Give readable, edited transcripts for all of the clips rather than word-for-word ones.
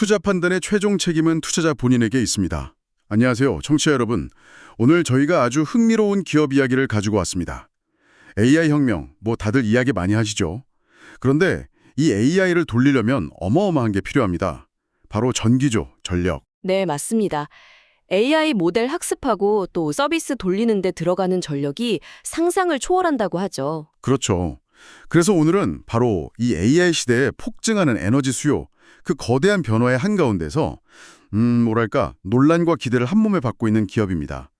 투자 판단의 최종 책임은 투자자 본인에게 있습니다. 안녕하세요, 청취자 여러분. 오늘 저희가 아주 흥미로운 기업 이야기를 가지고 왔습니다. AI 혁명, 다들 이야기 많이 하시죠? 그런데 이 AI를 돌리려면 어마어마한 게 필요합니다. 바로 전기죠, 전력. 네, 맞습니다. AI 모델 학습하고 또 서비스 돌리는 데 들어가는 전력이 상상을 초월한다고 하죠. 그렇죠. 그래서 오늘은 바로 이 AI 시대에 폭증하는 에너지 수요, 그 거대한 변화의 한가운데서 논란과 기대를 한몸에 받고 있는 기업입니다.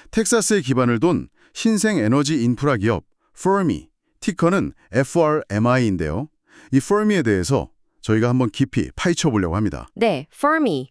텍사스에 기반을 둔 신생 에너지 인프라 기업 Fermi, 티커는 FRMI인데요. 이 Fermi에 대해서 저희가 한번 깊이 파헤쳐 보려고 합니다. 네, Fermi.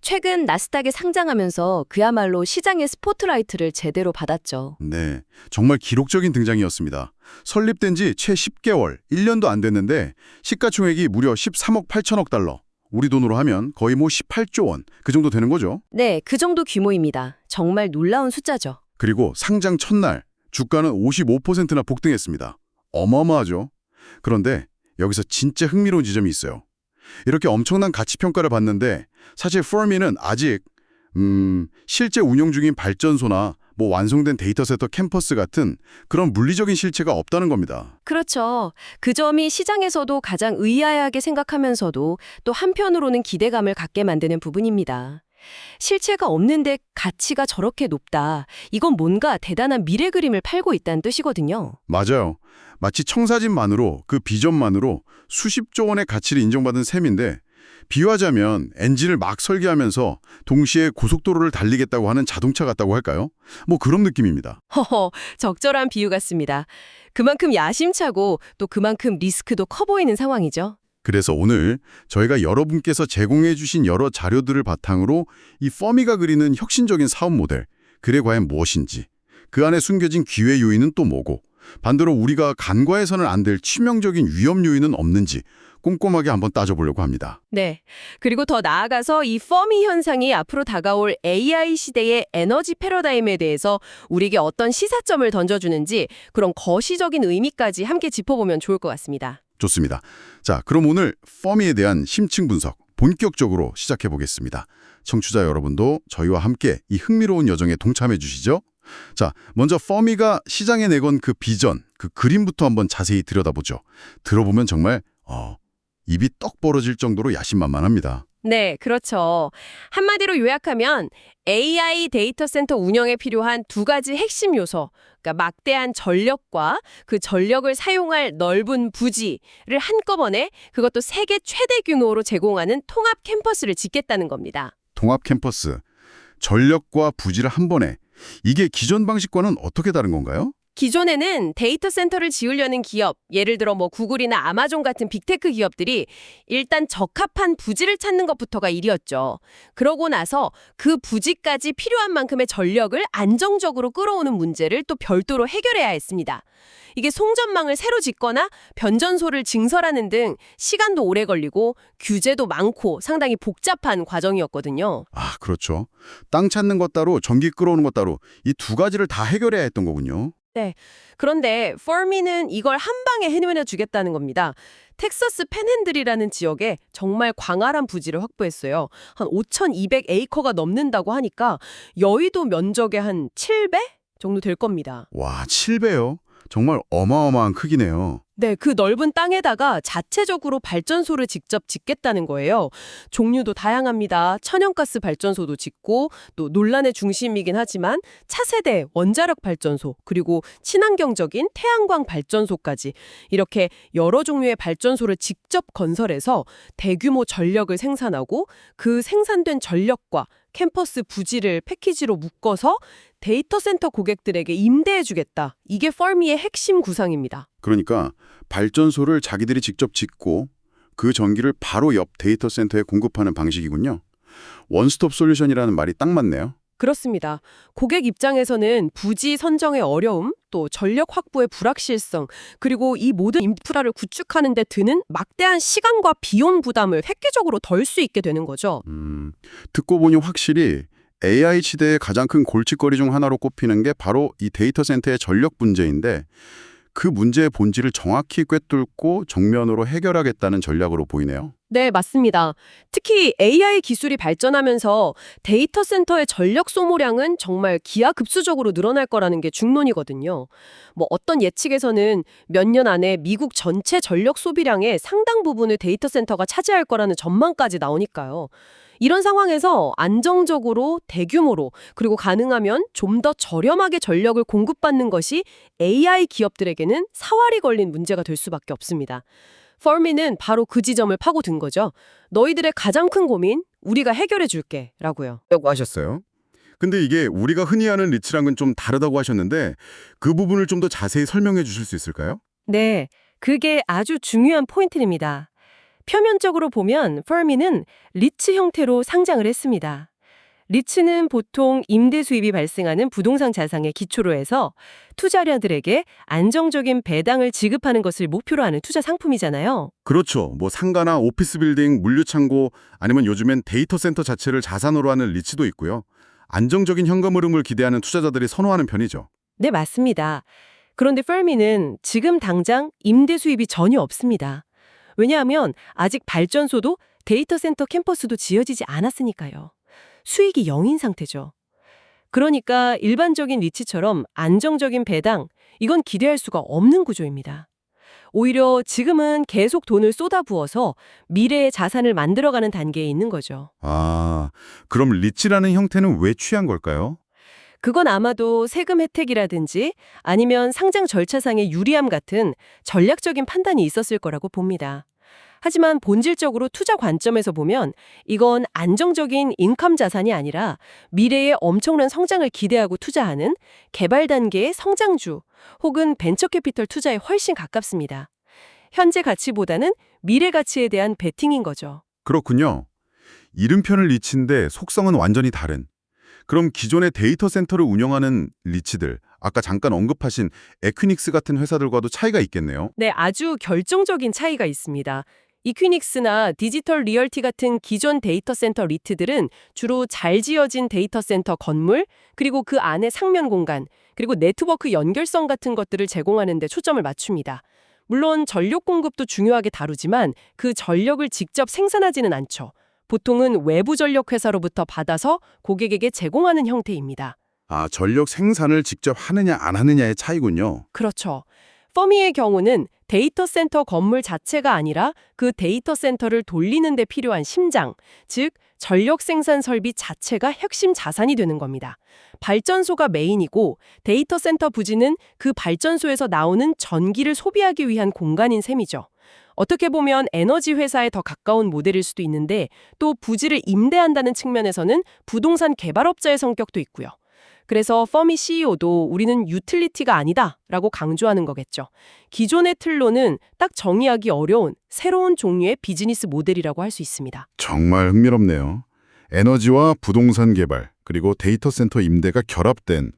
최근 나스닥에 상장하면서 그야말로 시장의 스포트라이트를 제대로 받았죠. 네, 정말 기록적인 등장이었습니다. 설립된 지 채 10개월, 1년도 안 됐는데 시가총액이 무려 13억 8천억 달러. 우리 돈으로 하면 거의 18조 원, 그 정도 되는 거죠. 네, 그 정도 규모입니다. 정말 놀라운 숫자죠. 그리고 상장 첫날 주가는 55%나 폭등했습니다. 어마어마하죠. 그런데 여기서 진짜 흥미로운 지점이 있어요. 이렇게 엄청난 가치평가를 받는데 사실 Fermi는 아직 실제 운영 중인 발전소나 완성된 데이터센터 캠퍼스 같은 그런 물리적인 실체가 없다는 겁니다. 그렇죠. 그 점이 시장에서도 가장 의아하게 생각하면서도 또 한편으로는 기대감을 갖게 만드는 부분입니다. 실체가 없는데 가치가 저렇게 높다. 이건 뭔가 대단한 미래 그림을 팔고 있다는 뜻이거든요. 맞아요. 마치 청사진만으로, 그 비전만으로 수십조 원의 가치를 인정받은 셈인데 비유하자면 엔진을 막 설계하면서 동시에 고속도로를 달리겠다고 하는 자동차 같다고 할까요? 그런 느낌입니다. 허허, 적절한 비유 같습니다. 그만큼 야심차고 또 그만큼 리스크도 커 보이는 상황이죠. 그래서 오늘 저희가 여러분께서 제공해 주신 여러 자료들을 바탕으로 이 Fermi가 그리는 혁신적인 사업 모델, 그게 과연 무엇인지, 그 안에 숨겨진 기회 요인은 또 뭐고, 반대로 우리가 간과해서는 안 될 치명적인 위험 요인은 없는지 꼼꼼하게 한번 따져보려고 합니다. 네. 그리고 더 나아가서 이 Fermi 현상이 앞으로 다가올 AI 시대의 에너지 패러다임에 대해서 우리에게 어떤 시사점을 던져주는지 그런 거시적인 의미까지 함께 짚어보면 좋을 것 같습니다. 좋습니다. 자, 그럼 오늘 Fermi에 대한 심층 분석 본격적으로 시작해 보겠습니다. 청취자 여러분도 저희와 함께 이 흥미로운 여정에 동참해 주시죠. 자, 먼저 Fermi가 시장에 내건 그 비전, 그 그림부터 한번 자세히 들여다보죠. 들어보면 정말 입이 떡 벌어질 정도로 야심만만합니다. 네, 그렇죠. 한마디로 요약하면 AI 데이터 센터 운영에 필요한 두 가지 핵심 요소, 그러니까 막대한 전력과 그 전력을 사용할 넓은 부지를 한꺼번에 그것도 세계 최대 규모로 제공하는 통합 캠퍼스를 짓겠다는 겁니다. 통합 캠퍼스, 전력과 부지를 한 번에, 이게 기존 방식과는 어떻게 다른 건가요? 기존에는 데이터 센터를 지으려는 기업, 예를 들어 구글이나 아마존 같은 빅테크 기업들이 일단 적합한 부지를 찾는 것부터가 일이었죠. 그러고 나서 그 부지까지 필요한 만큼의 전력을 안정적으로 끌어오는 문제를 또 별도로 해결해야 했습니다. 이게 송전망을 새로 짓거나 변전소를 증설하는 등 시간도 오래 걸리고 규제도 많고 상당히 복잡한 과정이었거든요. 아, 그렇죠. 땅 찾는 것 따로, 전기 끌어오는 것 따로 이 두 가지를 다 해결해야 했던 거군요. 네. 그런데 Fermi는 이걸 한 방에 해내려 주겠다는 겁니다. 텍사스 팬핸들이라는 지역에 정말 광활한 부지를 확보했어요. 한 5,200에이커가 넘는다고 하니까 여의도 면적의 한 7배 정도 될 겁니다. 와, 7배요? 정말 어마어마한 크기네요. 네, 그 넓은 땅에다가 자체적으로 발전소를 직접 짓겠다는 거예요. 종류도 다양합니다. 천연가스 발전소도 짓고 또 논란의 중심이긴 하지만 차세대 원자력 발전소 그리고 친환경적인 태양광 발전소까지 이렇게 여러 종류의 발전소를 직접 건설해서 대규모 전력을 생산하고 그 생산된 전력과 캠퍼스 부지를 패키지로 묶어서 데이터 센터 고객들에게 임대해주겠다. 이게 Fermi의 핵심 구상입니다. 그러니까 발전소를 자기들이 직접 짓고 그 전기를 바로 옆 데이터 센터에 공급하는 방식이군요. 원스톱 솔루션이라는 말이 딱 맞네요. 그렇습니다. 고객 입장에서는 부지 선정의 어려움, 또 전력 확보의 불확실성, 그리고 이 모든 인프라를 구축하는 데 드는 막대한 시간과 비용 부담을 획기적으로 덜 수 있게 되는 거죠. 듣고 보니 확실히 AI 시대의 가장 큰 골칫거리 중 하나로 꼽히는 게 바로 이 데이터 센터의 전력 문제인데 그 문제의 본질을 정확히 꿰뚫고 정면으로 해결하겠다는 전략으로 보이네요. 네, 맞습니다. 특히 AI 기술이 발전하면서 데이터 센터의 전력 소모량은 정말 기하급수적으로 늘어날 거라는 게 중론이거든요. 뭐 어떤 예측에서는 몇 년 안에 미국 전체 전력 소비량의 상당 부분을 데이터 센터가 차지할 거라는 전망까지 나오니까요. 이런 상황에서 안정적으로 대규모로 그리고 가능하면 좀 더 저렴하게 전력을 공급받는 것이 AI 기업들에게는 사활이 걸린 문제가 될 수밖에 없습니다. 퍼미는 바로 그 지점을 파고든 거죠. 너희들의 가장 큰 고민 우리가 해결해 줄게 라고요. 라고 하셨어요. 근데 이게 우리가 흔히 아는 리츠랑은 좀 다르다고 하셨는데 그 부분을 좀 더 자세히 설명해 주실 수 있을까요? 네, 그게 아주 중요한 포인트입니다. 표면적으로 보면 퍼미는 리츠 형태로 상장을 했습니다. 리츠는 보통 임대 수입이 발생하는 부동산 자산의 기초로 해서 투자자들에게 안정적인 배당을 지급하는 것을 목표로 하는 투자 상품이잖아요. 그렇죠. 뭐 상가나 오피스 빌딩, 물류 창고 아니면 요즘엔 데이터 센터 자체를 자산으로 하는 리츠도 있고요. 안정적인 현금 흐름을 기대하는 투자자들이 선호하는 편이죠. 네, 맞습니다. 그런데 퍼미는 지금 당장 임대 수입이 전혀 없습니다. 왜냐하면 아직 발전소도 데이터 센터 캠퍼스도 지어지지 않았으니까요. 수익이 0인 상태죠. 그러니까 일반적인 리츠처럼 안정적인 배당, 이건 기대할 수가 없는 구조입니다. 오히려 지금은 계속 돈을 쏟아부어서 미래의 자산을 만들어가는 단계에 있는 거죠. 아, 그럼 리츠라는 형태는 왜 취한 걸까요? 그건 아마도 세금 혜택이라든지 아니면 상장 절차상의 유리함 같은 전략적인 판단이 있었을 거라고 봅니다. 하지만 본질적으로 투자 관점에서 보면 이건 안정적인 인컴 자산이 아니라 미래의 엄청난 성장을 기대하고 투자하는 개발 단계의 성장주 혹은 벤처 캐피털 투자에 훨씬 가깝습니다. 현재 가치보다는 미래 가치에 대한 베팅인 거죠. 그렇군요. 이름표는 리츠인데 속성은 완전히 다른. 그럼 기존의 데이터 센터를 운영하는 리츠들, 아까 잠깐 언급하신 에퀴닉스 같은 회사들과도 차이가 있겠네요. 네, 아주 결정적인 차이가 있습니다. 이퀴닉스나 디지털 리얼티 같은 기존 데이터 센터 리트들은 주로 잘 지어진 데이터 센터 건물, 그리고 그 안에 상면 공간, 그리고 네트워크 연결성 같은 것들을 제공하는 데 초점을 맞춥니다. 물론 전력 공급도 중요하게 다루지만 그 전력을 직접 생산하지는 않죠. 보통은 외부 전력 회사로부터 받아서 고객에게 제공하는 형태입니다. 아, 전력 생산을 직접 하느냐 안 하느냐의 차이군요. 그렇죠. 퍼미의 경우는 데이터 센터 건물 자체가 아니라 그 데이터 센터를 돌리는 데 필요한 심장, 즉 전력 생산 설비 자체가 핵심 자산이 되는 겁니다. 발전소가 메인이고 데이터 센터 부지는 그 발전소에서 나오는 전기를 소비하기 위한 공간인 셈이죠. 어떻게 보면 에너지 회사에 더 가까운 모델일 수도 있는데 또 부지를 임대한다는 측면에서는 부동산 개발업자의 성격도 있고요. 그래서 퍼미 CEO도 우리는 유틸리티가 아니다라고 강조하는 거겠죠. 기존의 틀로는 딱 정의하기 어려운 새로운 종류의 비즈니스 모델이라고 할 수 있습니다. 정말 흥미롭네요. 에너지와 부동산 개발, 그리고 데이터 센터 임대가 결합된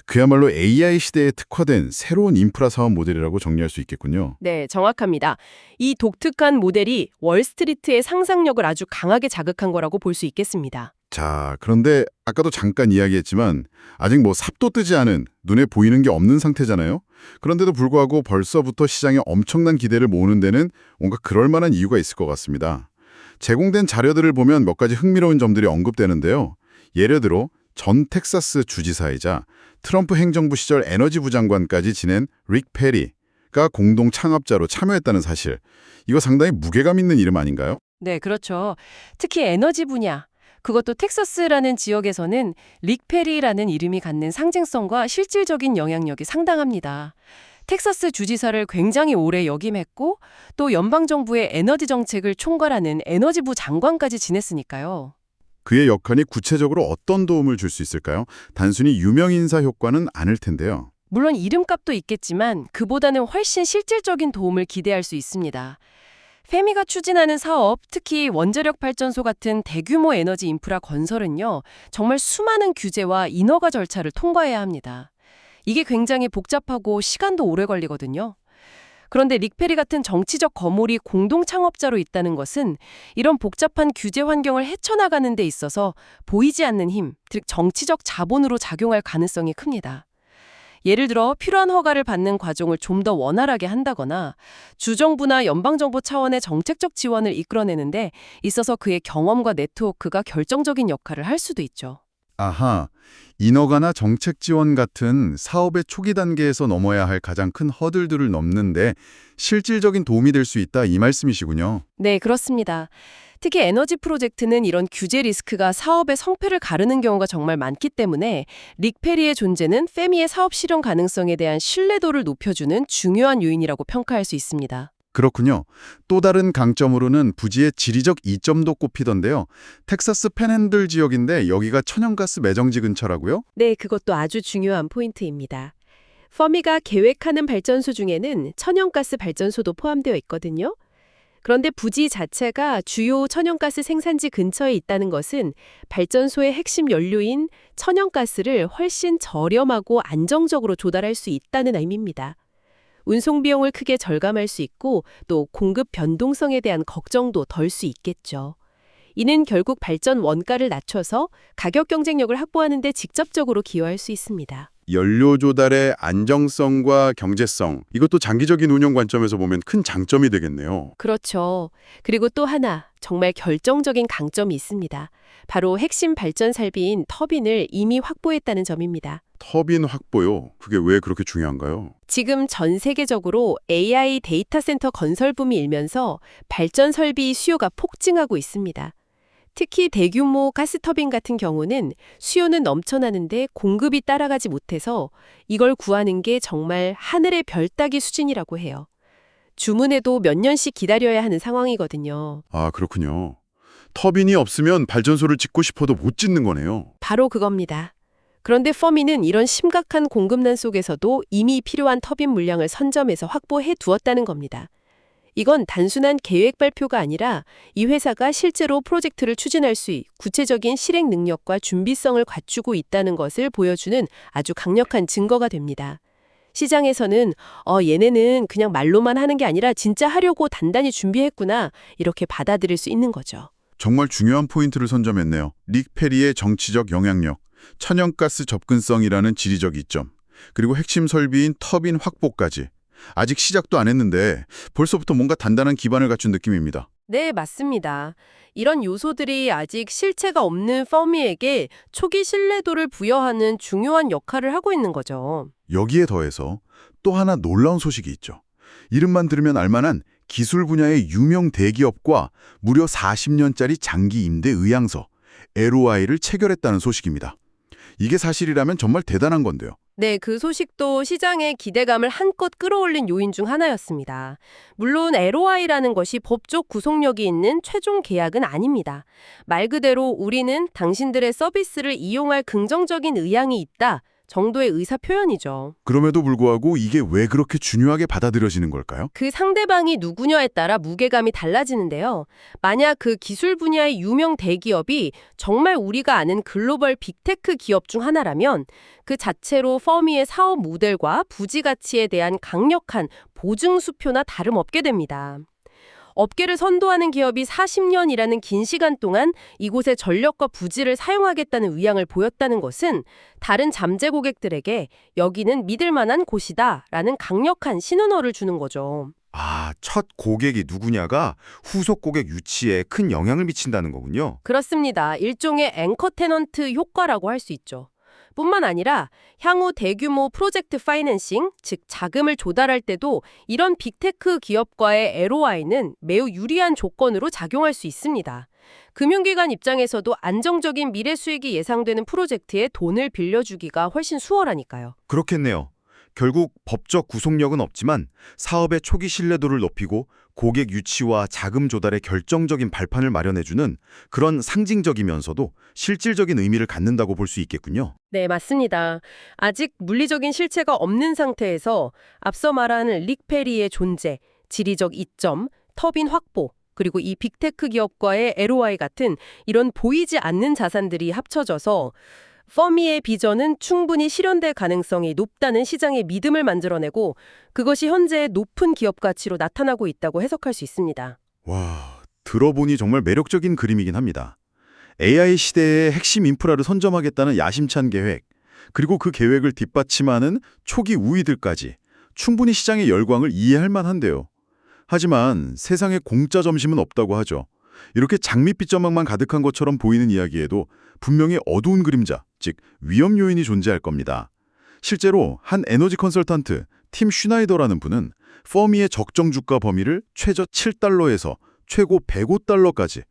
그야말로 AI 시대에 특화된 새로운 인프라 사업 모델이라고 정리할 수 있겠군요. 네, 정확합니다. 이 독특한 모델이 월스트리트의 상상력을 아주 강하게 자극한 거라고 볼 수 있겠습니다. 자, 그런데 아까도 잠깐 이야기했지만 아직 뭐 삽도 뜨지 않은 눈에 보이는 게 없는 상태잖아요. 그런데도 불구하고 벌써부터 시장에 엄청난 기대를 모으는 데는 뭔가 그럴 만한 이유가 있을 것 같습니다. 제공된 자료들을 보면 몇 가지 흥미로운 점들이 언급되는데요. 예를 들어 전 텍사스 주지사이자 트럼프 행정부 시절 에너지부 장관까지 지낸 릭 페리가 공동 창업자로 참여했다는 사실. 이거 상당히 무게감 있는 이름 아닌가요? 네, 그렇죠. 특히 에너지 분야. 그것도 텍사스라는 지역에서는 릭 페리라는 이름이 갖는 상징성과 실질적인 영향력이 상당합니다. 텍사스 주지사를 굉장히 오래 역임했고 또 연방정부의 에너지 정책을 총괄하는 에너지부 장관까지 지냈으니까요. 그의 역할이 구체적으로 어떤 도움을 줄 수 있을까요? 단순히 유명 인사 효과는 아닐 텐데요. 물론 이름값도 있겠지만 그보다는 훨씬 실질적인 도움을 기대할 수 있습니다. 페미가 추진하는 사업, 특히 원자력 발전소 같은 대규모 에너지 인프라 건설은요, 정말 수많은 규제와 인허가 절차를 통과해야 합니다. 이게 굉장히 복잡하고 시간도 오래 걸리거든요. 그런데 릭 페리 같은 정치적 거물이 공동 창업자로 있다는 것은 이런 복잡한 규제 환경을 헤쳐나가는 데 있어서 보이지 않는 힘, 즉 정치적 자본으로 작용할 가능성이 큽니다. 예를 들어 필요한 허가를 받는 과정을 좀 더 원활하게 한다거나 주정부나 연방정부 차원의 정책적 지원을 이끌어내는데 있어서 그의 경험과 네트워크가 결정적인 역할을 할 수도 있죠. 아하, 인허가나 정책 지원 같은 사업의 초기 단계에서 넘어야 할 가장 큰 허들들을 넘는데 실질적인 도움이 될 수 있다 이 말씀이시군요. 네, 그렇습니다. 특히 에너지 프로젝트는 이런 규제 리스크가 사업의 성패를 가르는 경우가 정말 많기 때문에 릭페리의 존재는 페미의 사업 실현 가능성에 대한 신뢰도를 높여주는 중요한 요인이라고 평가할 수 있습니다. 그렇군요. 또 다른 강점으로는 부지의 지리적 이점도 꼽히던데요. 텍사스 팬핸들 지역인데 여기가 천연가스 매정지 근처라고요? 네, 그것도 아주 중요한 포인트입니다. 퍼미가 계획하는 발전소 중에는 천연가스 발전소도 포함되어 있거든요. 그런데 부지 자체가 주요 천연가스 생산지 근처에 있다는 것은 발전소의 핵심 연료인 천연가스를 훨씬 저렴하고 안정적으로 조달할 수 있다는 의미입니다. 운송 비용을 크게 절감할 수 있고 또 공급 변동성에 대한 걱정도 덜 수 있겠죠. 이는 결국 발전 원가를 낮춰서 가격 경쟁력을 확보하는 데 직접적으로 기여할 수 있습니다. 연료 조달의 안정성과 경제성, 이것도 장기적인 운영 관점에서 보면 큰 장점이 되겠네요. 그렇죠. 그리고 또 하나 정말 결정적인 강점이 있습니다. 바로 핵심 발전 설비인 터빈을 이미 확보했다는 점입니다. 터빈 확보요? 그게 왜 그렇게 중요한가요? 지금 전 세계적으로 AI 데이터 센터 건설 붐이 일면서 발전 설비 수요가 폭증하고 있습니다. 특히 대규모 가스터빈 같은 경우는 수요는 넘쳐나는데 공급이 따라가지 못해서 이걸 구하는 게 정말 하늘의 별 따기 수준이라고 해요. 주문해도 몇 년씩 기다려야 하는 상황이거든요. 아, 그렇군요. 터빈이 없으면 발전소를 짓고 싶어도 못 짓는 거네요. 바로 그겁니다. 그런데 퍼미는 이런 심각한 공급난 속에서도 이미 필요한 터빈 물량을 선점해서 확보해 두었다는 겁니다. 이건 단순한 계획 발표가 아니라 이 회사가 실제로 프로젝트를 추진할 수 있는 구체적인 실행 능력과 준비성을 갖추고 있다는 것을 보여주는 아주 강력한 증거가 됩니다. 시장에서는 얘네는 그냥 말로만 하는 게 아니라 진짜 하려고 단단히 준비했구나 이렇게 받아들일 수 있는 거죠. 정말 중요한 포인트를 선점했네요. 릭 페리의 정치적 영향력, 천연가스 접근성이라는 지리적 이점, 그리고 핵심 설비인 터빈 확보까지. 아직 시작도 안 했는데 벌써부터 뭔가 단단한 기반을 갖춘 느낌입니다. 네, 맞습니다. 이런 요소들이 아직 실체가 없는 퍼미에게 초기 신뢰도를 부여하는 중요한 역할을 하고 있는 거죠. 여기에 더해서 또 하나 놀라운 소식이 있죠. 이름만 들으면 알만한 기술 분야의 유명 대기업과 무려 40년짜리 장기 임대 의향서, LOI를 체결했다는 소식입니다. 이게 사실이라면 정말 대단한 건데요. 네, 그 소식도 시장의 기대감을 한껏 끌어올린 요인 중 하나였습니다. 물론 LOI라는 것이 법적 구속력이 있는 최종 계약은 아닙니다. 말 그대로 우리는 당신들의 서비스를 이용할 긍정적인 의향이 있다 정도의 의사 표현이죠. 그럼에도 불구하고 이게 왜 그렇게 중요하게 받아들여지는 걸까요? 그 상대방이 누구냐에 따라 무게감이 달라지는데요. 만약 그 기술 분야의 유명 대기업이 정말 우리가 아는 글로벌 빅테크 기업 중 하나라면 그 자체로 퍼미의 사업 모델과 부지 가치에 대한 강력한 보증 수표나 다름없게 됩니다. 업계를 선도하는 기업이 40년이라는 긴 시간 동안 이곳의 전력과 부지를 사용하겠다는 의향을 보였다는 것은 다른 잠재 고객들에게 여기는 믿을 만한 곳이다라는 강력한 신호를 주는 거죠. 아, 첫 고객이 누구냐가 후속 고객 유치에 큰 영향을 미친다는 거군요. 그렇습니다. 일종의 앵커 테넌트 효과라고 할 수 있죠. 뿐만 아니라 향후 대규모 프로젝트 파이낸싱, 즉 자금을 조달할 때도 이런 빅테크 기업과의 LOI는 매우 유리한 조건으로 작용할 수 있습니다. 금융기관 입장에서도 안정적인 미래 수익이 예상되는 프로젝트에 돈을 빌려주기가 훨씬 수월하니까요. 그렇겠네요. 결국 법적 구속력은 없지만 사업의 초기 신뢰도를 높이고 고객 유치와 자금 조달의 결정적인 발판을 마련해주는 그런 상징적이면서도 실질적인 의미를 갖는다고 볼 수 있겠군요. 네, 맞습니다. 아직 물리적인 실체가 없는 상태에서 앞서 말한 릭 페리의 존재, 지리적 이점, 터빈 확보, 그리고 이 빅테크 기업과의 LOI 같은 이런 보이지 않는 자산들이 합쳐져서 퍼미의 비전은 충분히 실현될 가능성이 높다는 시장의 믿음을 만들어내고 그것이 현재의 높은 기업 가치로 나타나고 있다고 해석할 수 있습니다. 와, 들어보니 정말 매력적인 그림이긴 합니다. AI 시대의 핵심 인프라를 선점하겠다는 야심찬 계획, 그리고 그 계획을 뒷받침하는 초기 우위들까지 충분히 시장의 열광을 이해할 만한데요. 하지만 세상에 공짜 점심은 없다고 하죠. 이렇게 장밋빛 전망만 가득한 것처럼 보이는 이야기에도 분명히 어두운 그림자, 즉 위험 요인이 존재할 겁니다. 실제로 한 에너지 컨설턴트 팀 슈나이더라는 분은 퍼미의 적정 주가 범위를 최저 7달러에서 최고 105달러까지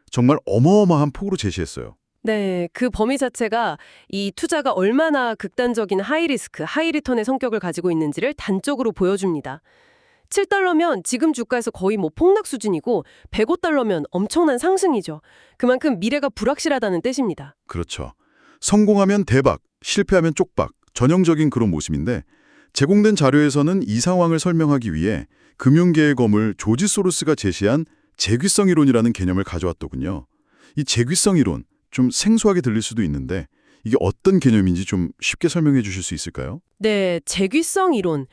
정말 어마어마한 폭으로 제시했어요. 네, 그 범위 자체가 이 투자가 얼마나 극단적인 하이리스크, 하이리턴의 성격을 가지고 있는지를 단적으로 보여줍니다. 7달러면 지금 주가에서 거의 폭락 수준이고 105달러면 엄청난 상승이죠. 그만큼 미래가 불확실하다는 뜻입니다. 그렇죠. 성공하면 대박, 실패하면 쪽박, 전형적인 그런 모습인데 제공된 자료에서는 이 상황을 설명하기 위해 금융계의 거물 조지 소로스가 제시한 재귀성 이론이라는 개념을 가져왔더군요. 이 재귀성 이론, 좀 생소하게 들릴 수도 있는데 이게 어떤 개념인지 좀 쉽게 설명해 주실 수 있을까요? 네, 재귀성 이론.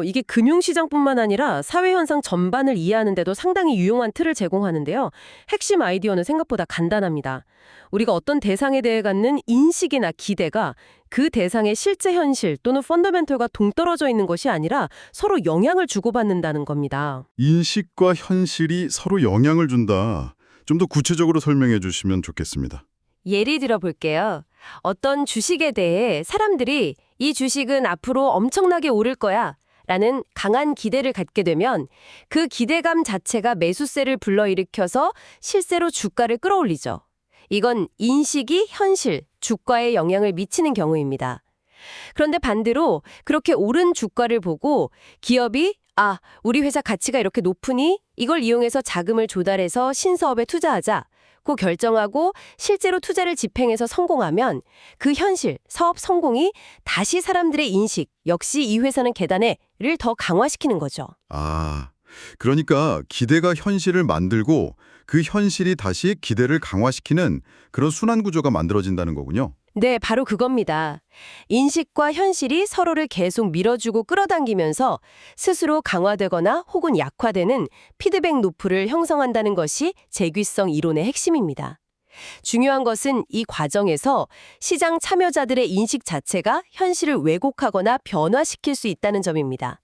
이게 금융시장뿐만 아니라 사회현상 전반을 이해하는 데도 상당히 유용한 틀을 제공하는데요. 핵심 아이디어는 생각보다 간단합니다. 우리가 어떤 대상에 대해 갖는 인식이나 기대가 그 대상의 실제 현실 또는 펀더멘털과 동떨어져 있는 것이 아니라 서로 영향을 주고받는다는 겁니다. 인식과 현실이 서로 영향을 준다. 좀 더 구체적으로 설명해 주시면 좋겠습니다. 예를 들어 볼게요. 어떤 주식에 대해 사람들이 이 주식은 앞으로 엄청나게 오를 거야 라는 강한 기대를 갖게 되면 그 기대감 자체가 매수세를 불러일으켜서 실제로 주가를 끌어올리죠. 이건 인식이 현실, 주가에 영향을 미치는 경우입니다. 그런데 반대로 그렇게 오른 주가를 보고 기업이 우리 회사 가치가 이렇게 높으니 이걸 이용해서 자금을 조달해서 신사업에 투자하자 고 결정하고 실제로 투자를 집행해서 성공하면 그 현실, 사업 성공이 다시 사람들의 인식, 역시 이 회사는 계단에를 더 강화시키는 거죠. 그러니까 기대가 현실을 만들고 그 현실이 다시 기대를 강화시키는 그런 순환 구조가 만들어진다는 거군요. 네, 바로 그겁니다. 인식과 현실이 서로를 계속 밀어주고 끌어당기면서 스스로 강화되거나 혹은 약화되는 피드백 루프를 형성한다는 것이 재귀성 이론의 핵심입니다. 중요한 것은 이 과정에서 시장 참여자들의 인식 자체가 현실을 왜곡하거나 변화시킬 수 있다는 점입니다.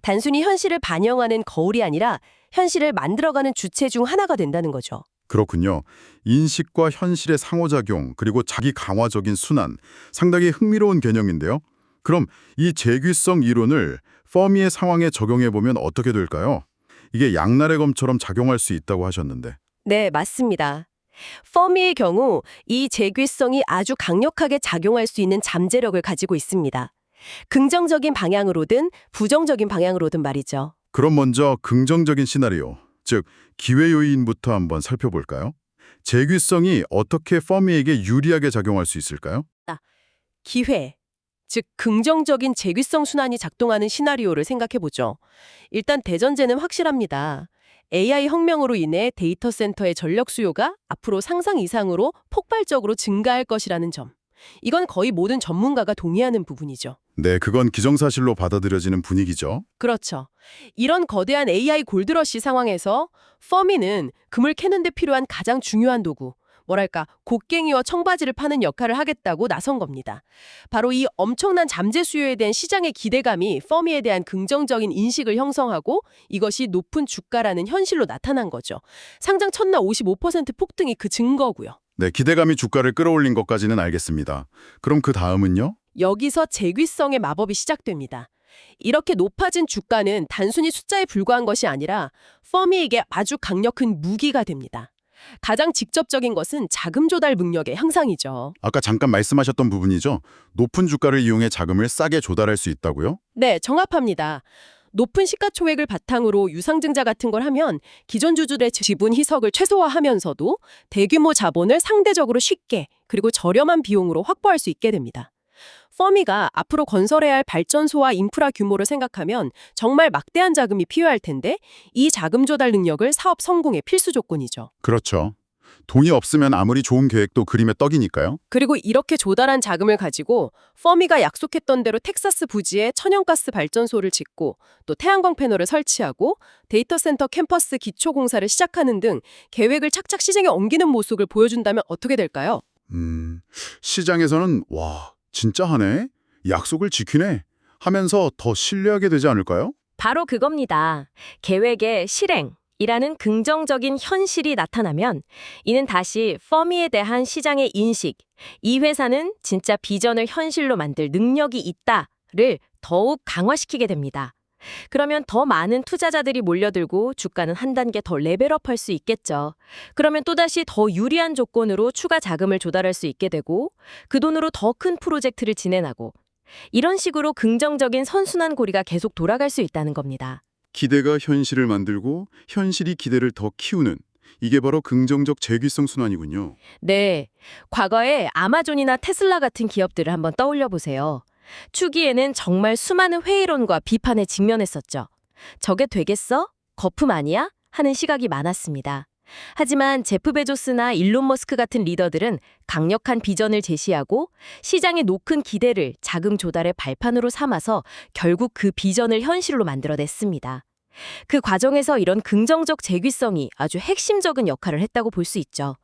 단순히 현실을 반영하는 거울이 아니라 현실을 만들어가는 주체 중 하나가 된다는 거죠. 그렇군요. 인식과 현실의 상호작용, 그리고 자기 강화적인 순환, 상당히 흥미로운 개념인데요. 그럼 이 재귀성 이론을 퍼미의 상황에 적용해보면 어떻게 될까요? 이게 양날의 검처럼 작용할 수 있다고 하셨는데. 네, 맞습니다. 퍼미의 경우 이 재귀성이 아주 강력하게 작용할 수 있는 잠재력을 가지고 있습니다. 긍정적인 방향으로든 부정적인 방향으로든 말이죠. 그럼 먼저 긍정적인 시나리오, 즉 기회 요인부터 한번 살펴볼까요? 재귀성이 어떻게 퍼미에게 유리하게 작용할 수 있을까요? 기회, 즉 긍정적인 재귀성 순환이 작동하는 시나리오를 생각해보죠. 일단 대전제는 확실합니다. AI 혁명으로 인해 데이터 센터의 전력 수요가 앞으로 상상 이상으로 폭발적으로 증가할 것이라는 점. 이건 거의 모든 전문가가 동의하는 부분이죠. 네, 그건 기정사실로 받아들여지는 분위기죠. 그렇죠. 이런 거대한 AI 골드러시 상황에서 퍼미는 금을 캐는 데 필요한 가장 중요한 도구, 곡괭이와 청바지를 파는 역할을 하겠다고 나선 겁니다. 바로 이 엄청난 잠재 수요에 대한 시장의 기대감이 퍼미에 대한 긍정적인 인식을 형성하고 이것이 높은 주가라는 현실로 나타난 거죠. 상장 첫날 55% 폭등이 그 증거고요. 네, 기대감이 주가를 끌어올린 것까지는 알겠습니다. 그럼 그 다음은요? 여기서 재귀성의 마법이 시작됩니다. 이렇게 높아진 주가는 단순히 숫자에 불과한 것이 아니라 퍼미에게 아주 강력한 무기가 됩니다. 가장 직접적인 것은 자금 조달 능력의 향상이죠. 아까 잠깐 말씀하셨던 부분이죠. 높은 주가를 이용해 자금을 싸게 조달할 수 있다고요? 네, 정합합니다. 높은 시가총액을 바탕으로 유상증자 같은 걸 하면 기존 주주들의 지분 희석을 최소화하면서도 대규모 자본을 상대적으로 쉽게 그리고 저렴한 비용으로 확보할 수 있게 됩니다. 퍼미가 앞으로 건설해야 할 발전소와 인프라 규모를 생각하면 정말 막대한 자금이 필요할 텐데 이 자금 조달 능력을 사업 성공의 필수 조건이죠. 그렇죠. 돈이 없으면 아무리 좋은 계획도 그림의 떡이니까요. 그리고 이렇게 조달한 자금을 가지고 퍼미가 약속했던 대로 텍사스 부지에 천연가스 발전소를 짓고 또 태양광 패널을 설치하고 데이터 센터 캠퍼스 기초공사를 시작하는 등 계획을 착착 시장에 옮기는 모습을 보여준다면 어떻게 될까요? 시장에서는 와, 진짜 하네? 약속을 지키네? 하면서 더 신뢰하게 되지 않을까요? 바로 그겁니다. 계획의 실행이라는 긍정적인 현실이 나타나면 이는 다시 퍼미에 대한 시장의 인식, 이 회사는 진짜 비전을 현실로 만들 능력이 있다를 더욱 강화시키게 됩니다. 그러면 더 많은 투자자들이 몰려들고 주가는 한 단계 더 레벨업할 수 있겠죠. 그러면 또다시 더 유리한 조건으로 추가 자금을 조달할 수 있게 되고 그 돈으로 더 큰 프로젝트를 진행하고 이런 식으로 긍정적인 선순환 고리가 계속 돌아갈 수 있다는 겁니다. 기대가 현실을 만들고 현실이 기대를 더 키우는 이게 바로 긍정적 재귀성 순환이군요. 네, 과거에 아마존이나 테슬라 같은 기업들을 한번 떠올려 보세요. 초기에는 정말 수많은 회의론과 비판에 직면했었죠. 저게 되겠어? 거품 아니야? 하는 시각이 많았습니다. 하지만 제프 베조스나 일론 머스크 같은 리더들은 강력한 비전을 제시하고 시장의 높은 기대를 자금 조달의 발판으로 삼아서 결국 그 비전을 현실로 만들어냈습니다. 그 과정에서 이런 긍정적 재귀성이 아주 핵심적인 역할을 했다고 볼 수 있죠.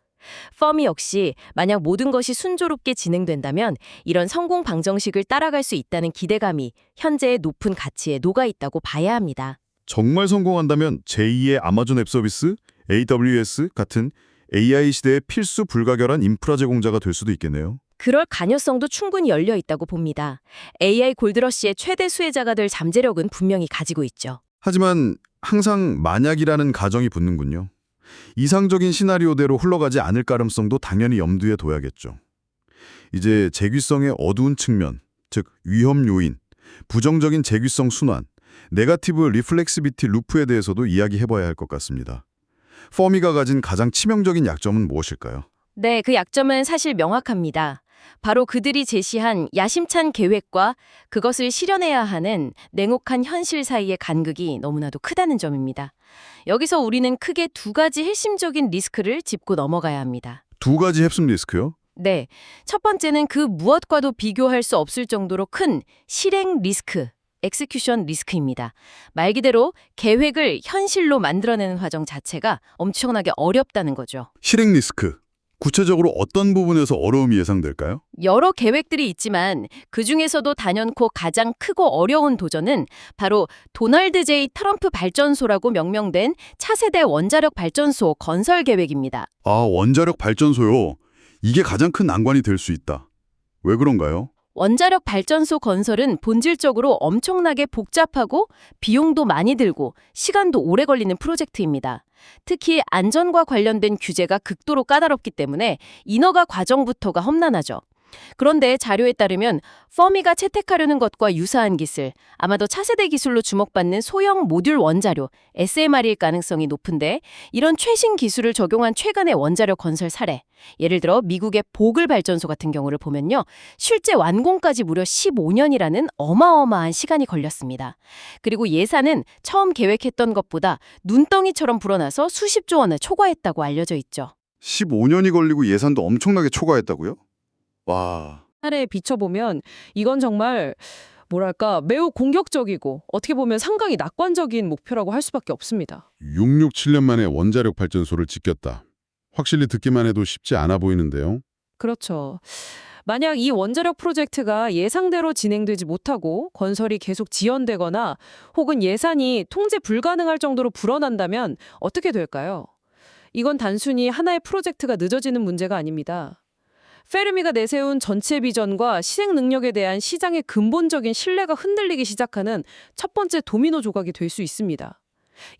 퍼미 역시 만약 모든 것이 순조롭게 진행된다면 이런 성공 방정식을 따라갈 수 있다는 기대감이 현재의 높은 가치에 녹아있다고 봐야 합니다. 정말 성공한다면 제2의 아마존 앱 서비스, AWS 같은 AI 시대의 필수 불가결한 인프라 제공자가 될 수도 있겠네요. 그럴 가능성도 충분히 열려 있다고 봅니다. AI 골드러시의 최대 수혜자가 될 잠재력은 분명히 가지고 있죠. 하지만 항상 만약이라는 가정이 붙는군요. 이상적인 시나리오대로 흘러가지 않을 가능성도 당연히 염두에 둬야겠죠. 이제 재귀성의 어두운 측면, 즉 위험 요인, 부정적인 재귀성 순환, 네거티브 리플렉시비티 루프에 대해서도 이야기해봐야 할 것 같습니다. 퍼미가 가진 가장 치명적인 약점은 무엇일까요? 네, 그 약점은 사실 명확합니다. 바로 그들이 제시한 야심찬 계획과 그것을 실현해야 하는 냉혹한 현실 사이의 간극이 너무나도 크다는 점입니다. 여기서 우리는 크게 두 가지 핵심적인 리스크를 짚고 넘어가야 합니다. 두 가지 핵심 리스크요? 네, 첫 번째는 그 무엇과도 비교할 수 없을 정도로 큰 실행 리스크, 엑스큐션 리스크입니다. 말 그대로 계획을 현실로 만들어내는 과정 자체가 엄청나게 어렵다는 거죠. 실행 리스크. 구체적으로 어떤 부분에서 어려움이 예상될까요? 여러 계획들이 있지만 그중에서도 단연코 가장 크고 어려운 도전은 바로 도널드 J. 트럼프 발전소라고 명명된 차세대 원자력 발전소 건설 계획입니다. 아, 원자력 발전소요. 이게 가장 큰 난관이 될 수 있다. 왜 그런가요? 원자력 발전소 건설은 본질적으로 엄청나게 복잡하고 비용도 많이 들고 시간도 오래 걸리는 프로젝트입니다. 특히 안전과 관련된 규제가 극도로 까다롭기 때문에 인허가 과정부터가 험난하죠. 그런데 자료에 따르면 퍼미가 채택하려는 것과 유사한 기술, 아마도 차세대 기술로 주목받는 소형 모듈 원자료, SMR일 가능성이 높은데 이런 최신 기술을 적용한 최근의 원자력 건설 사례, 예를 들어 미국의 보글 발전소 같은 경우를 보면요. 실제 완공까지 무려 15년이라는 어마어마한 시간이 걸렸습니다. 그리고 예산은 처음 계획했던 것보다 눈덩이처럼 불어나서 수십조 원을 초과했다고 알려져 있죠. 15년이 걸리고 예산도 엄청나게 초과했다고요? 와, 사례에 비춰보면 이건 정말 뭐랄까 매우 공격적이고 어떻게 보면 상당히 낙관적인 목표라고 할 수밖에 없습니다. 667년 만에 원자력 발전소를 짓겠다. 확실히 듣기만 해도 쉽지 않아 보이는데요. 그렇죠. 만약 이 원자력 프로젝트가 예상대로 진행되지 못하고 건설이 계속 지연되거나 혹은 예산이 통제 불가능할 정도로 불어난다면 어떻게 될까요? 이건 단순히 하나의 프로젝트가 늦어지는 문제가 아닙니다. 페르미가 내세운 전체 비전과 실행 능력에 대한 시장의 근본적인 신뢰가 흔들리기 시작하는 첫 번째 도미노 조각이 될 수 있습니다.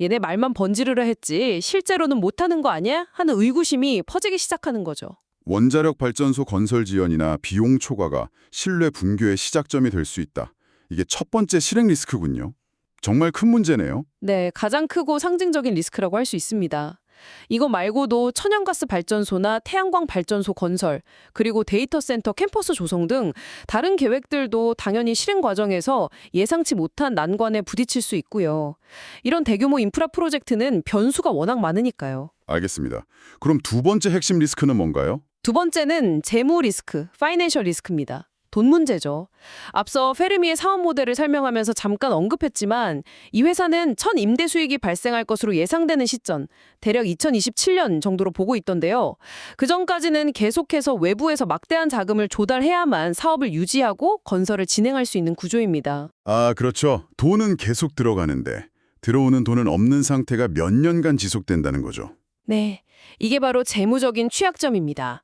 얘네 말만 번지르르 했지 실제로는 못하는 거 아니야? 하는 의구심이 퍼지기 시작하는 거죠. 원자력 발전소 건설 지연이나 비용 초과가 신뢰 붕괴의 시작점이 될 수 있다. 이게 첫 번째 실행 리스크군요. 정말 큰 문제네요. 네, 가장 크고 상징적인 리스크라고 할 수 있습니다. 이거 말고도 천연가스 발전소나 태양광 발전소 건설, 그리고 데이터 센터 캠퍼스 조성 등 다른 계획들도 당연히 실행 과정에서 예상치 못한 난관에 부딪힐 수 있고요. 이런 대규모 인프라 프로젝트는 변수가 워낙 많으니까요. 알겠습니다. 그럼 두 번째 핵심 리스크는 뭔가요? 두 번째는 재무 리스크, 파이낸셜 리스크입니다. 돈 문제죠. 앞서 페르미의 사업 모델을 설명하면서 잠깐 언급했지만 이 회사는 첫 임대 수익이 발생할 것으로 예상되는 시점, 대략 2027년 정도로 보고 있던데요. 그 전까지는 계속해서 외부에서 막대한 자금을 조달해야만 사업을 유지하고 건설을 진행할 수 있는 구조입니다. 아, 그렇죠. 돈은 계속 들어가는데 들어오는 돈은 없는 상태가 몇 년간 지속된다는 거죠. 네, 이게 바로 재무적인 취약점입니다.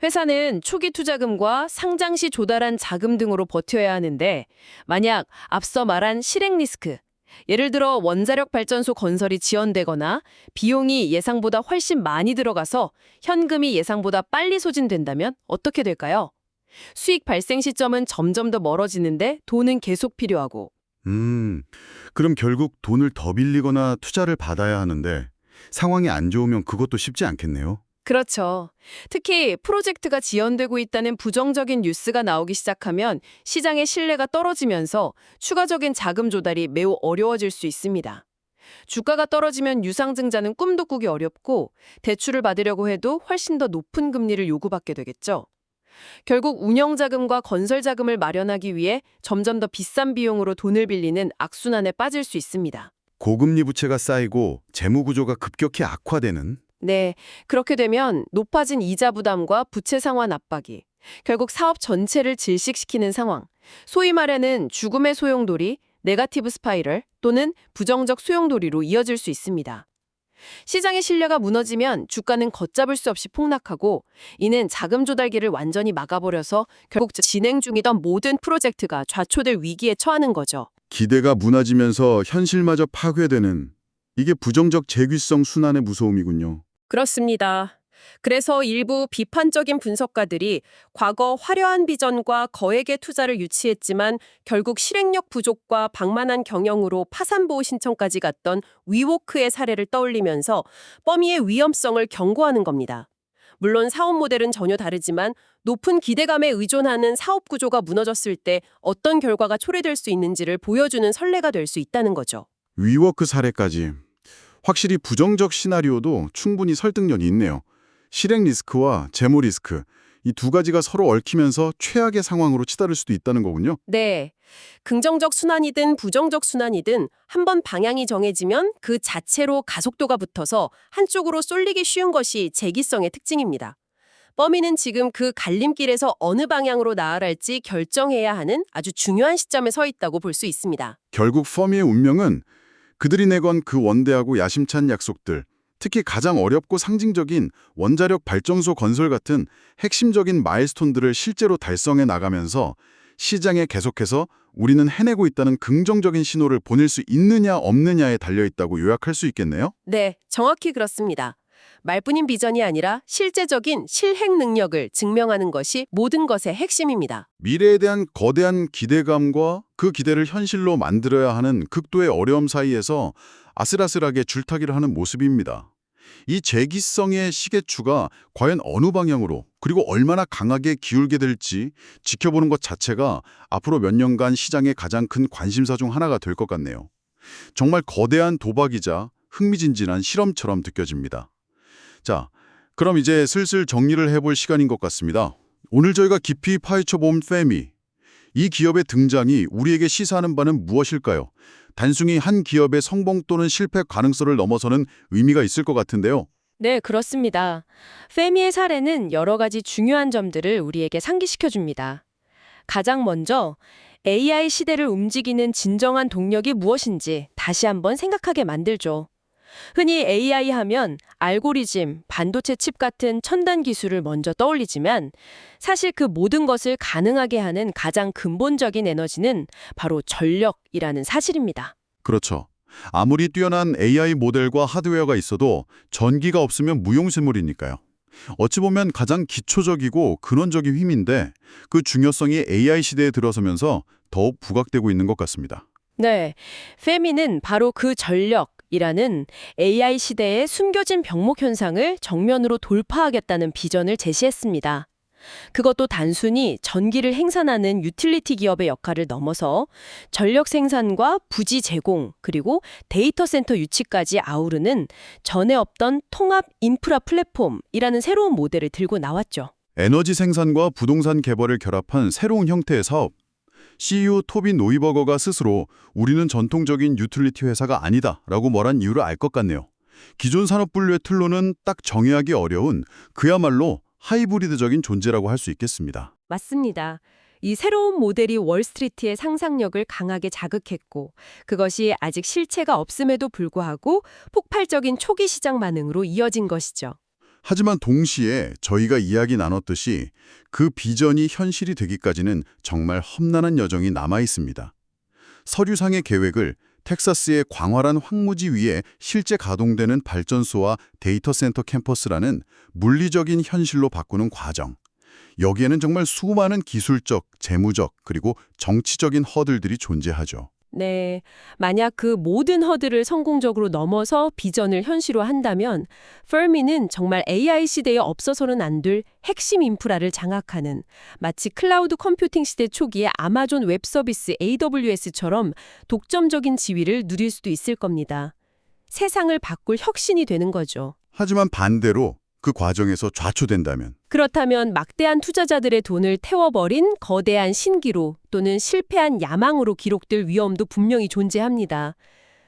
회사는 초기 투자금과 상장 시 조달한 자금 등으로 버텨야 하는데 만약 앞서 말한 실행 리스크, 예를 들어 원자력 발전소 건설이 지연되거나 비용이 예상보다 훨씬 많이 들어가서 현금이 예상보다 빨리 소진된다면 어떻게 될까요? 수익 발생 시점은 점점 더 멀어지는데 돈은 계속 필요하고. 그럼 결국 돈을 더 빌리거나 투자를 받아야 하는데 상황이 안 좋으면 그것도 쉽지 않겠네요. 그렇죠. 특히 프로젝트가 지연되고 있다는 부정적인 뉴스가 나오기 시작하면 시장의 신뢰가 떨어지면서 추가적인 자금 조달이 매우 어려워질 수 있습니다. 주가가 떨어지면 유상증자는 꿈도 꾸기 어렵고 대출을 받으려고 해도 훨씬 더 높은 금리를 요구받게 되겠죠. 결국 운영자금과 건설자금을 마련하기 위해 점점 더 비싼 비용으로 돈을 빌리는 악순환에 빠질 수 있습니다. 고금리 부채가 쌓이고 재무 구조가 급격히 악화되는. 네, 그렇게 되면 높아진 이자 부담과 부채 상환 압박이 결국 사업 전체를 질식시키는 상황, 소위 말하는 죽음의 소용돌이, 네거티브 스파이럴 또는 부정적 소용돌이로 이어질 수 있습니다. 시장의 신뢰가 무너지면 주가는 걷잡을 수 없이 폭락하고 이는 자금 조달기를 완전히 막아버려서 결국 진행 중이던 모든 프로젝트가 좌초될 위기에 처하는 거죠. 기대가 무너지면서 현실마저 파괴되는 이게 부정적 재귀성 순환의 무서움이군요. 그렇습니다. 그래서 일부 비판적인 분석가들이 과거 화려한 비전과 거액의 투자를 유치했지만 결국 실행력 부족과 방만한 경영으로 파산보호 신청까지 갔던 위워크의 사례를 떠올리면서 뻐미의 위험성을 경고하는 겁니다. 물론 사업 모델은 전혀 다르지만 높은 기대감에 의존하는 사업 구조가 무너졌을 때 어떤 결과가 초래될 수 있는지를 보여주는 선례가 될 수 있다는 거죠. 위워크 사례까지. 확실히 부정적 시나리오도 충분히 설득력이 있네요. 실행 리스크와 재무 리스크, 이 두 가지가 서로 얽히면서 최악의 상황으로 치달을 수도 있다는 거군요. 네. 긍정적 순환이든 부정적 순환이든 한번 방향이 정해지면 그 자체로 가속도가 붙어서 한쪽으로 쏠리기 쉬운 것이 재기성의 특징입니다. 뻐미는 지금 그 갈림길에서 어느 방향으로 나아갈지 결정해야 하는 아주 중요한 시점에 서 있다고 볼 수 있습니다. 결국 퍼미의 운명은 그들이 내건 그 원대하고 야심찬 약속들, 특히 가장 어렵고 상징적인 원자력 발전소 건설 같은 핵심적인 마일스톤들을 실제로 달성해 나가면서 시장에 계속해서 우리는 해내고 있다는 긍정적인 신호를 보낼 수 있느냐 없느냐에 달려있다고 요약할 수 있겠네요. 네, 정확히 그렇습니다. 말뿐인 비전이 아니라 실제적인 실행 능력을 증명하는 것이 모든 것의 핵심입니다. 미래에 대한 거대한 기대감과 그 기대를 현실로 만들어야 하는 극도의 어려움 사이에서 아슬아슬하게 줄타기를 하는 모습입니다. 이 재기성의 시계추가 과연 어느 방향으로 그리고 얼마나 강하게 기울게 될지 지켜보는 것 자체가 앞으로 몇 년간 시장의 가장 큰 관심사 중 하나가 될 것 같네요. 정말 거대한 도박이자 흥미진진한 실험처럼 느껴집니다. 자, 그럼 이제 슬슬 정리를 해볼 시간인 것 같습니다. 오늘 저희가 깊이 파헤쳐본 페미, 이 기업의 등장이 우리에게 시사하는 바는 무엇일까요? 단순히 한 기업의 성공 또는 실패 가능성을 넘어서는 의미가 있을 것 같은데요. 네, 그렇습니다. 페미의 사례는 여러 가지 중요한 점들을 우리에게 상기시켜줍니다. 가장 먼저 AI 시대를 움직이는 진정한 동력이 무엇인지 다시 한번 생각하게 만들죠. 흔히 AI 하면 알고리즘, 반도체 칩 같은 첨단 기술을 먼저 떠올리지만 사실 그 모든 것을 가능하게 하는 가장 근본적인 에너지는 바로 전력이라는 사실입니다. 그렇죠. 아무리 뛰어난 AI 모델과 하드웨어가 있어도 전기가 없으면 무용지물이니까요. 어찌 보면 가장 기초적이고 근원적인 힘인데 그 중요성이 AI 시대에 들어서면서 더욱 부각되고 있는 것 같습니다. 네, 페미는 바로 그 전력이라는 AI 시대의 숨겨진 병목 현상을 정면으로 돌파하겠다는 비전을 제시했습니다. 그것도 단순히 전기를 생산하는 유틸리티 기업의 역할을 넘어서 전력 생산과 부지 제공, 그리고 데이터 센터 유치까지 아우르는 전에 없던 통합 인프라 플랫폼이라는 새로운 모델을 들고 나왔죠. 에너지 생산과 부동산 개발을 결합한 새로운 형태의 사업. CEO 토비 노이버거가 스스로 우리는 전통적인 유틸리티 회사가 아니다라고 말한 이유를 알 것 같네요. 기존 산업 분류의 틀로는 딱 정의하기 어려운 그야말로 하이브리드적인 존재라고 할 수 있겠습니다. 맞습니다. 이 새로운 모델이 월스트리트의 상상력을 강하게 자극했고 그것이 아직 실체가 없음에도 불구하고 폭발적인 초기 시장 반응으로 이어진 것이죠. 하지만 동시에 저희가 이야기 나눴듯이 그 비전이 현실이 되기까지는 정말 험난한 여정이 남아 있습니다. 서류상의 계획을 텍사스의 광활한 황무지 위에 실제 가동되는 발전소와 데이터 센터 캠퍼스라는 물리적인 현실로 바꾸는 과정. 여기에는 정말 수많은 기술적, 재무적, 그리고 정치적인 허들들이 존재하죠. 네, 만약 그 모든 허들을 성공적으로 넘어서 비전을 현실화한다면 퍼미는 정말 AI 시대에 없어서는 안 될 핵심 인프라를 장악하는 마치 클라우드 컴퓨팅 시대 초기의 아마존 웹 서비스 AWS처럼 독점적인 지위를 누릴 수도 있을 겁니다. 세상을 바꿀 혁신이 되는 거죠. 하지만 반대로 그 과정에서 좌초된다면 그렇다면 막대한 투자자들의 돈을 태워버린 거대한 신기루 또는 실패한 야망으로 기록될 위험도 분명히 존재합니다.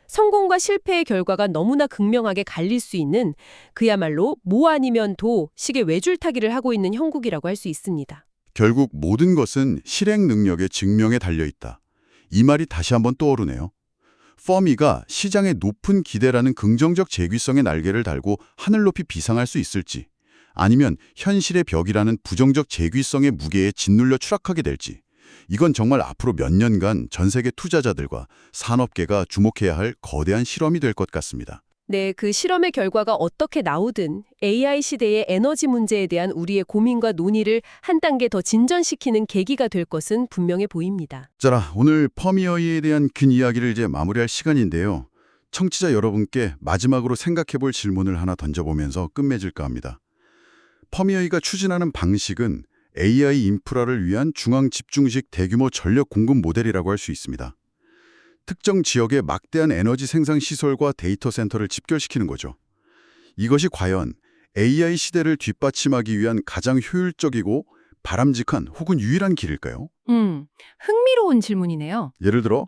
성공과 실패의 결과가 너무나 극명하게 갈릴 수 있는 그야말로 모 아니면 도 식의 외줄타기를 하고 있는 형국이라고 할 수 있습니다. 결국 모든 것은 실행 능력의 증명에 달려있다. 이 말이 다시 한번 떠오르네요. 퍼미가 시장의 높은 기대라는 긍정적 재귀성의 날개를 달고 하늘 높이 비상할 수 있을지 아니면 현실의 벽이라는 부정적 재귀성의 무게에 짓눌려 추락하게 될지 이건 정말 앞으로 몇 년간 전 세계 투자자들과 산업계가 주목해야 할 거대한 실험이 될 것 같습니다. 네, 그 실험의 결과가 어떻게 나오든 AI 시대의 에너지 문제에 대한 우리의 고민과 논의를 한 단계 더 진전시키는 계기가 될 것은 분명해 보입니다. 자, 오늘 퍼미어이에 대한 긴 이야기를 이제 마무리할 시간인데요. 청취자 여러분께 마지막으로 생각해볼 질문을 하나 던져보면서 끝맺을까 합니다. 퍼미어이가 추진하는 방식은 AI 인프라를 위한 중앙 집중식 대규모 전력 공급 모델이라고 할 수 있습니다. 특정 지역의 막대한 에너지 생산 시설과 데이터 센터를 집결시키는 거죠. 이것이 과연 AI 시대를 뒷받침하기 위한 가장 효율적이고 바람직한 혹은 유일한 길일까요? 흥미로운 질문이네요. 예를 들어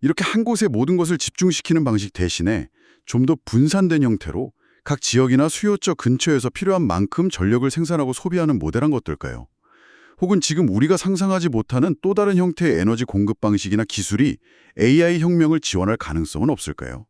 이렇게 한 곳에 모든 것을 집중시키는 방식 대신에 좀 더 분산된 형태로 각 지역이나 수요처 근처에서 필요한 만큼 전력을 생산하고 소비하는 모델은 어떨까요? 혹은 지금 우리가 상상하지 못하는 또 다른 형태의 에너지 공급 방식이나 기술이 AI 혁명을 지원할 가능성은 없을까요?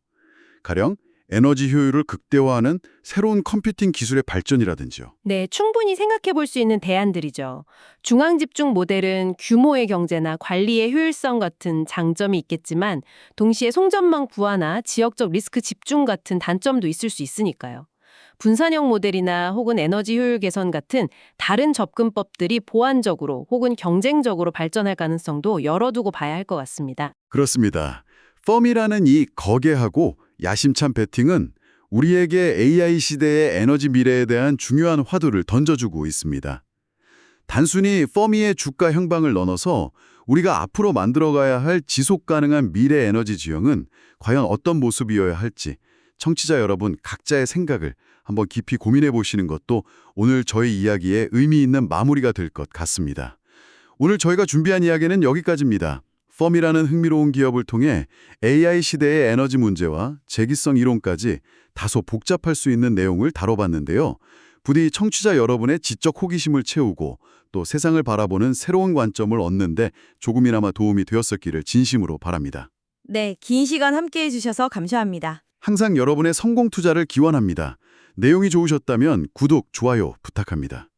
가령 에너지 효율을 극대화하는 새로운 컴퓨팅 기술의 발전이라든지요. 네, 충분히 생각해 볼 수 있는 대안들이죠. 중앙집중 모델은 규모의 경제나 관리의 효율성 같은 장점이 있겠지만 동시에 송전망 부하나 지역적 리스크 집중 같은 단점도 있을 수 있으니까요. 분산형 모델이나 혹은 에너지 효율 개선 같은 다른 접근법들이 보완적으로 혹은 경쟁적으로 발전할 가능성도 열어두고 봐야 할 것 같습니다. 그렇습니다. 펌이라는 이 거대하고 야심찬 배팅은 우리에게 AI 시대의 에너지 미래에 대한 중요한 화두를 던져주고 있습니다. 단순히 펌이의 주가 향방을 넘어서 우리가 앞으로 만들어가야 할 지속 가능한 미래 에너지 지형은 과연 어떤 모습이어야 할지 청취자 여러분 각자의 생각을 한번 깊이 고민해 보시는 것도 오늘 저희 이야기의 의미 있는 마무리가 될 것 같습니다. 오늘 저희가 준비한 이야기는 여기까지입니다. 펌이라는 흥미로운 기업을 통해 AI 시대의 에너지 문제와 재기성 이론까지 다소 복잡할 수 있는 내용을 다뤄봤는데요. 부디 청취자 여러분의 지적 호기심을 채우고 또 세상을 바라보는 새로운 관점을 얻는데 조금이나마 도움이 되었었기를 진심으로 바랍니다. 네, 긴 시간 함께해 주셔서 감사합니다. 항상 여러분의 성공 투자를 기원합니다. 내용이 좋으셨다면 구독, 좋아요 부탁합니다.